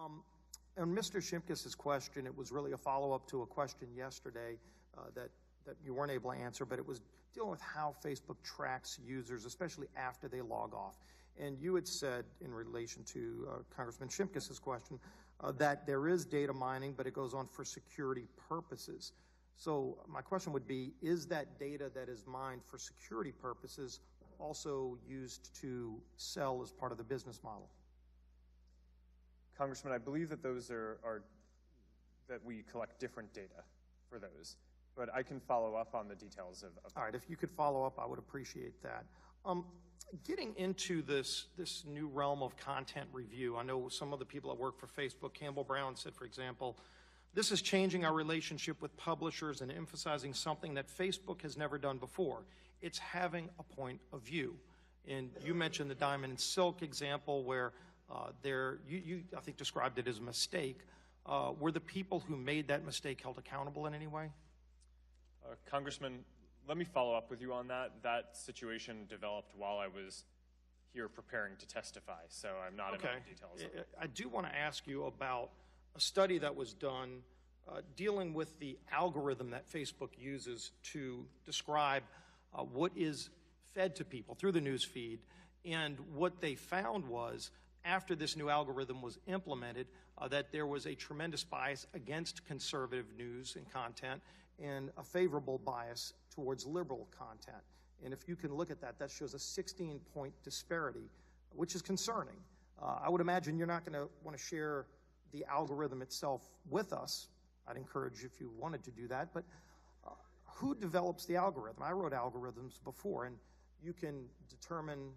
On Mr. Shimkus' question, it was really a follow-up to a question yesterday that you weren't able to answer, but it was dealing with how Facebook tracks users, especially after they log off. And you had said, in relation to Congressman Shimkus' question, that there is data mining, but it goes on for security purposes. So my question would be, is that data that is mined for security purposes also used to sell as part of the business model? Congressman, I believe that those that we collect different data for those, but I can follow up on the details of All right, if you could follow up, I would appreciate that. Getting into this new realm of content review, I know some of the people that work for Facebook, Campbell Brown said, for example, this is changing our relationship with publishers and emphasizing something that Facebook has never done before. It's having a point of view. And you mentioned the Diamond and Silk example where you I think, described it as a mistake. Were the people who made that mistake held accountable in any way? Congressman, let me follow up with you on that. That situation developed while I was here preparing to testify, so I'm not in all the details. I do want to ask you about a study that was done dealing with the algorithm that Facebook uses to describe what is fed to people through the news feed. And what they found was, after this new algorithm was implemented, that there was a tremendous bias against conservative news and content and a favorable bias towards liberal content. And if you can look at that, that shows a 16-point disparity, which is concerning. I would imagine you're not going to want to share the algorithm itself with us. I'd encourage you if you wanted to do that. But who develops the algorithm? I wrote algorithms before, and you can determine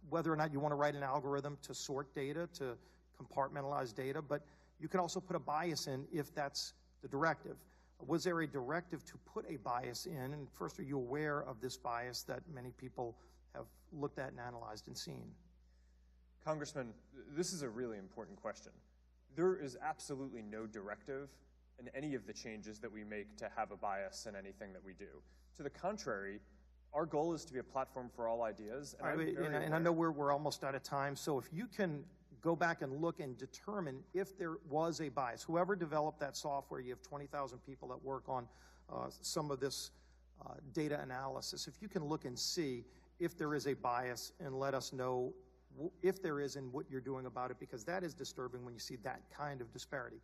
whether or not you want to write an algorithm to sort data, to compartmentalize data, but you can also put a bias in if that's the directive. Was there a directive to put a bias in? And first, are you aware of this bias that many people have looked at and analyzed and seen? Congressman, this is a really important question. There is absolutely no directive in any of the changes that we make to have a bias in anything that we do. To the contrary, our goal is to be a platform for all ideas. And I know we're almost out of time, so if you can go back and look and determine if there was a bias. Whoever developed that software, you have 20,000 people that work on some of this data analysis. If you can look and see if there is a bias and let us know if there is and what you're doing about it, because that is disturbing when you see that kind of disparity.